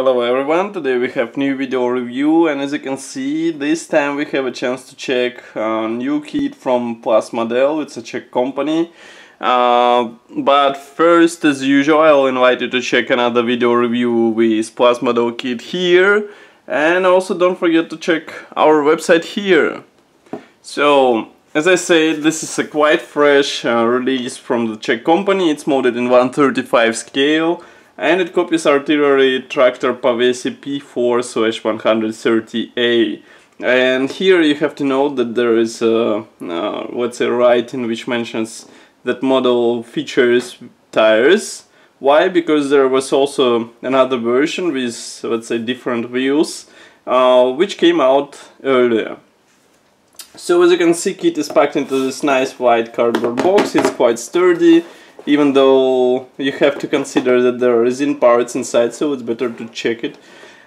Hello everyone, today we have new video review, and as you can see, this time we have a chance to check a new kit from Plasmodel. It's a Czech company. But first, as usual, I'll invite you to check another video review with Plasmodel kit here. And also don't forget to check our website here. So, as I said, this is a quite fresh release from the Czech company. It's molded in 1/35 scale. And it copies artillery tractor Pavesi P4/130A. And here you have to note that there is a let's say writing which mentions that model features tires. Why? Because there was also another version with, let's say, different wheels, which came out earlier. So as you can see, kit is packed into this nice white cardboard box. It's quite sturdy, even though you have to consider that there are resin parts inside, so it's better to check it.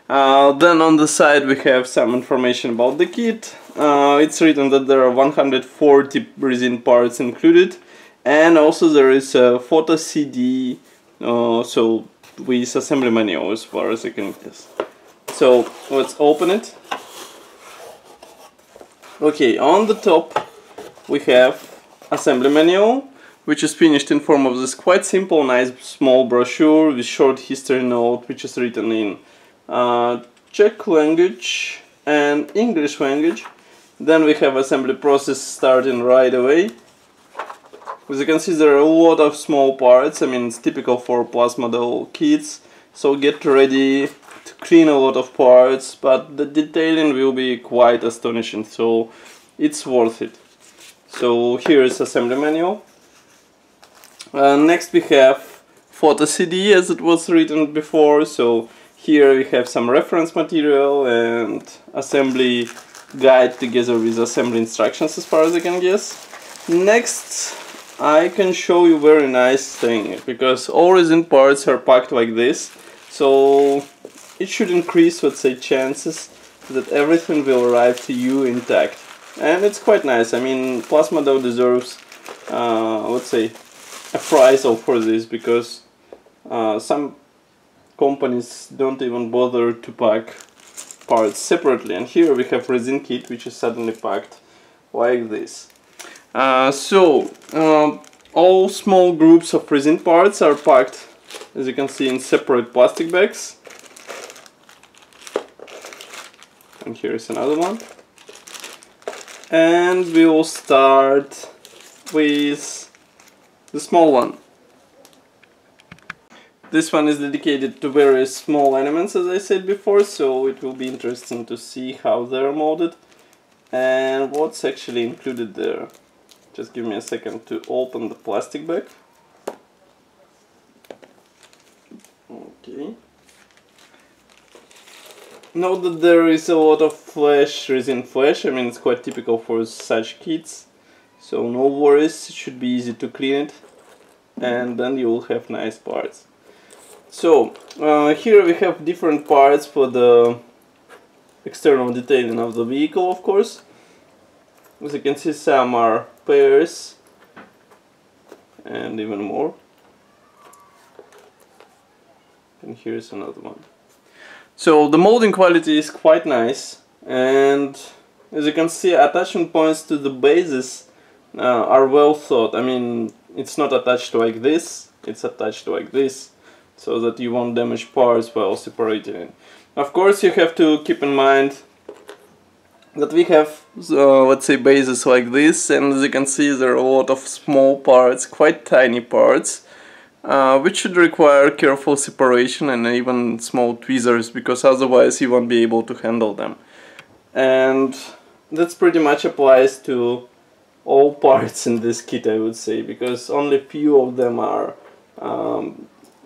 Then on the side we have some information about the kit. It's written that there are 140 resin parts included, and also there is a photo CD, so with assembly manual as far as I can guess. So let's open it. Okay, on the top we have assembly manual, which is finished in form of this quite simple, nice small brochure with short history note, which is written in Czech language and English language. Then we have assembly process starting right away. As you can see, there are a lot of small parts. I mean, it's typical for Plasmodel kits, so get ready to clean a lot of parts, but the detailing will be quite astonishing, so it's worth it. So here is assembly manual. Next we have photo CD, as it was written before, so here we have some reference material and assembly guide together with assembly instructions as far as I can guess. Next I can show you very nice thing, because all resin parts are packed like this, so it should increase, let's say, chances that everything will arrive to you intact. And it's quite nice. I mean, Plasmodel deserves, let's say, a prize for this, because some companies don't even bother to pack parts separately, and here we have resin kit which is suddenly packed like this. All small groups of resin parts are packed, as you can see, in separate plastic bags, and here is another one. And we will start with the small one. This one is dedicated to very small elements, as I said before, so it will be interesting to see how they're molded and what's actually included there. Just give me a second to open the plastic bag. Okay. Note that there is a lot of flash, resin flash. I mean, it's quite typical for such kits, so no worries, it should be easy to clean it, and then you will have nice parts. So here we have different parts for the external detailing of the vehicle, of course. As you can see, some are pairs and even more, and here is another one. So the molding quality is quite nice, and as you can see, attachment points to the bases are well thought. I mean, it's not attached like this, it's attached like this, so that you won't damage parts while separating it. Of course, you have to keep in mind that we have, let's say, bases like this, and as you can see, there are a lot of small parts, quite tiny parts, which should require careful separation and even small tweezers, because otherwise you won't be able to handle them. And that's pretty much applies to all parts in this kit, I would say, because only few of them are,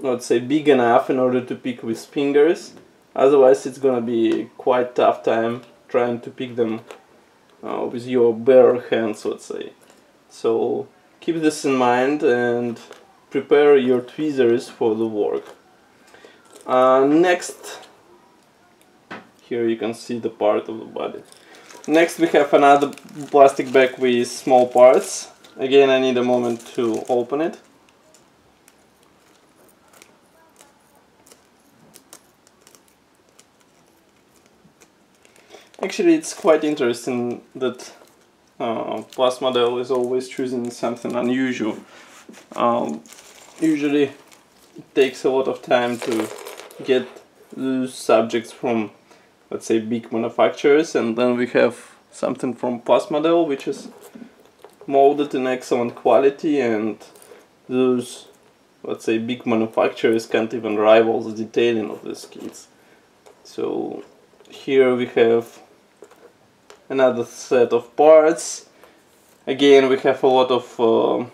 let's say, big enough in order to pick with fingers. Otherwise it's gonna be quite tough time trying to pick them with your bare hands, let's say. So keep this in mind and prepare your tweezers for the work. Next, here you can see the part of the body. Next we have another plastic bag with small parts. Again, I need a moment to open it. Actually, it's quite interesting that Plus Model is always choosing something unusual. Usually it takes a lot of time to get those subjects from, let's say, big manufacturers, and then we have something from Plus Model which is molded in excellent quality, and those, let's say, big manufacturers can't even rival the detailing of these kits. So here we have another set of parts. Again, we have a lot of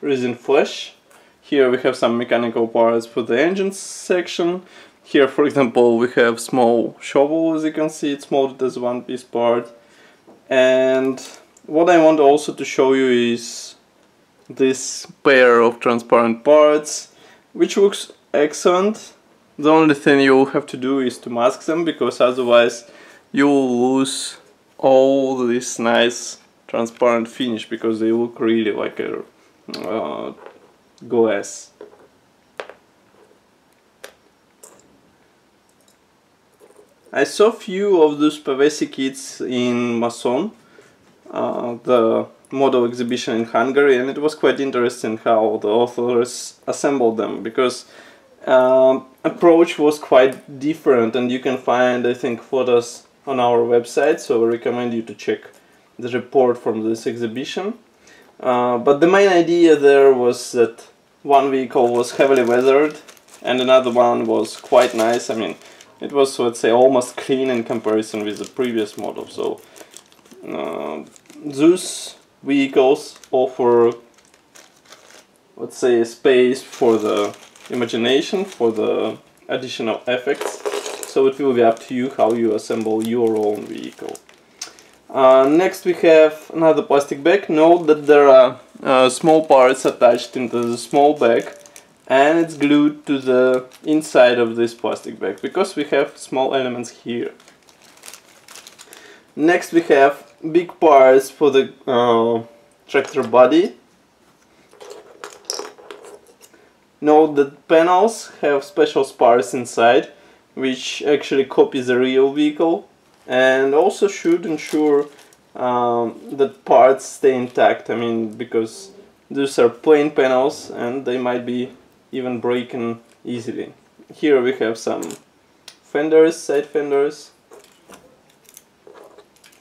resin flesh. Here we have some mechanical parts for the engine section. Here, for example, we have small shovel. As you can see, it's molded as one piece part. And what I want also to show you is this pair of transparent parts, which looks excellent. The only thing you'll have to do is to mask them, because otherwise you'll lose all this nice transparent finish, because they look really like a glass. I saw few of those Pavesi kits in Mason, the model exhibition in Hungary, and it was quite interesting how the authors assembled them, because approach was quite different, and you can find, I think, photos on our website, so I recommend you to check the report from this exhibition. But the main idea there was that one vehicle was heavily weathered and another one was quite nice. I mean, it was, let's say, almost clean in comparison with the previous model. So those vehicles offer, let's say, space for the imagination, for the additional effects. So it will be up to you how you assemble your own vehicle. Next we have another plastic bag. Note that there are small parts attached into the small bag, and it's glued to the inside of this plastic bag, because we have small elements here. Next we have big parts for the tractor body. Note that panels have special spars inside, which actually copy the real vehicle, and also should ensure that parts stay intact. I mean, because these are plain panels and they might be even breaking easily. Here we have some fenders, side fenders,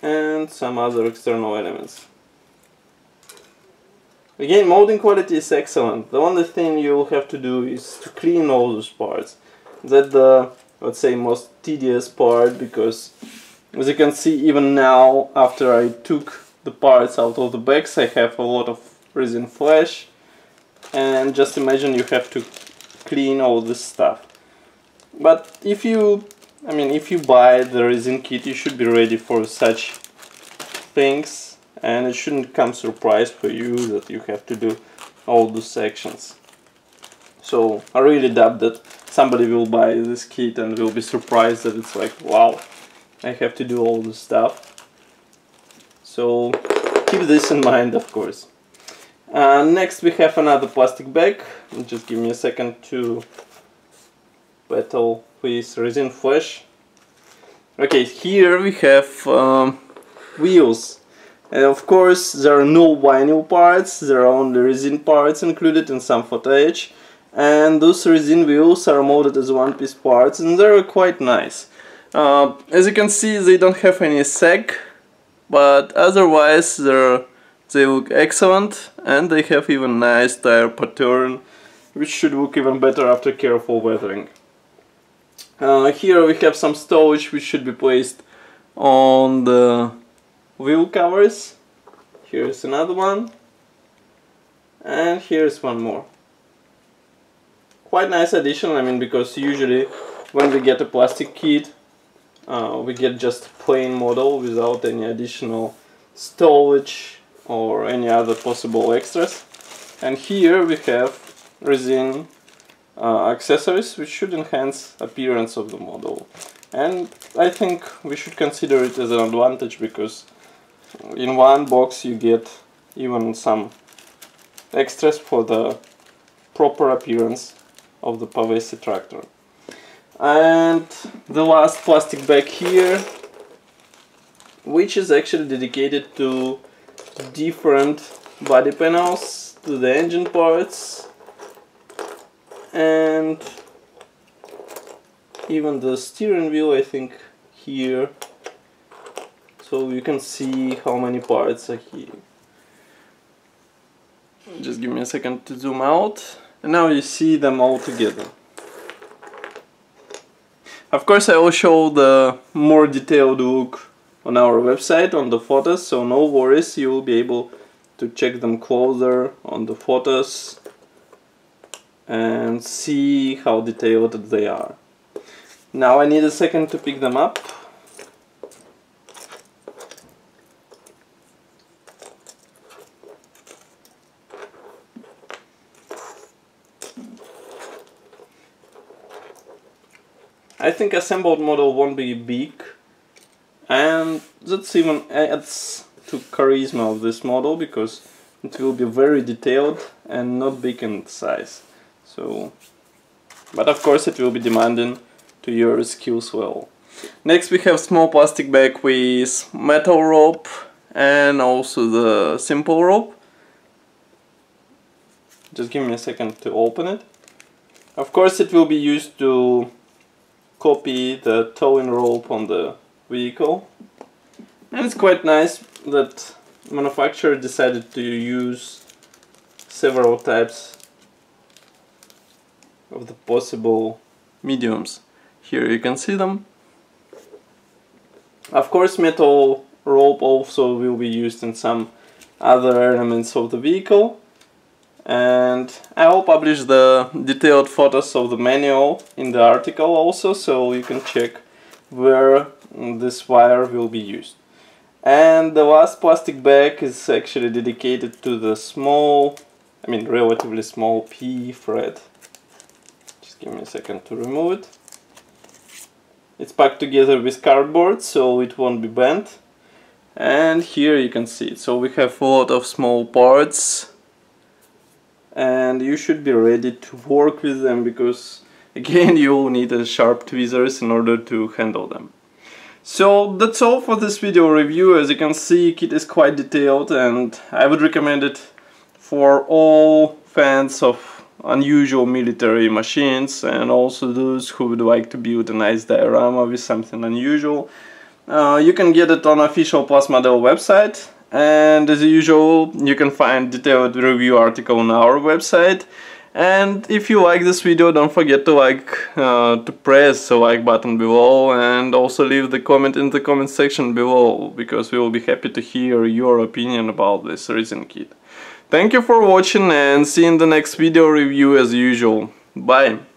and some other external elements. Again, molding quality is excellent. The only thing you'll have to do is to clean all those parts. That's the, let's say, most tedious part, because as you can see, even now, after I took the parts out of the bags, I have a lot of resin flesh, and just imagine you have to clean all this stuff. But if you buy the resin kit, you should be ready for such things, and it shouldn't come surprise for you that you have to do all those sections. So I really doubt that somebody will buy this kit and will be surprised that it's like, wow, I have to do all this stuff. So keep this in mind, of course. Next we have another plastic bag. Just give me a second to battle with resin flesh. Okay, here we have wheels. And of course there are no vinyl parts, there are only resin parts included in some footage. And those resin wheels are molded as one-piece parts, and they're quite nice. As you can see, they don't have any sag, but otherwise they look excellent, and they have even nice tire pattern, which should look even better after careful weathering. Here we have some stowage which should be placed on the wheel covers. Here's another one, and here's one more. Quite nice addition, I mean, because usually when we get a plastic kit, we get just a plain model without any additional stowage or any other possible extras. And here we have resin accessories which should enhance appearance of the model. And I think we should consider it as an advantage, because in one box you get even some extras for the proper appearance of the Pavesi tractor. And the last plastic bag here which is actually dedicated to different body panels, to the engine parts, and even the steering wheel, I think, here. So you can see how many parts are here. Just give me a second to zoom out, and now you see them all together. Of course, I will show the more detailed look on our website, on the photos, so no worries, you will be able to check them closer on the photos and see how detailed they are. Now I need a second to pick them up. I think assembled model won't be big, and that even adds to charisma of this model, because it will be very detailed and not big in size. So, but of course it will be demanding to your skills well. Next we have small plastic bag with metal rope and also the simple rope. Just give me a second to open it. Of course it will be used to copy the towing rope on the vehicle, and it's quite nice that manufacturer decided to use several types of the possible mediums. Here you can see them. Of course metal rope also will be used in some other elements of the vehicle, and I will publish the detailed photos of the manual in the article also, so you can check where this wire will be used. And the last plastic bag is actually dedicated to the small, relatively small P thread. Just give me a second to remove it. It's packed together with cardboard, so it won't be bent. And here you can see it. So we have a lot of small parts, and you should be ready to work with them, because again you will need a sharp tweezers in order to handle them. So that's all for this video review. As you can see, kit is quite detailed, and I would recommend it for all fans of unusual military machines, and also those who would like to build a nice diorama with something unusual. You can get it on official Plus Model website, and as usual you can find detailed review article on our website. And if you like this video, don't forget to press the like button below, and also leave the comment in the comment section below, because we will be happy to hear your opinion about this resin kit. Thank you for watching, and see you in the next video review as usual. Bye!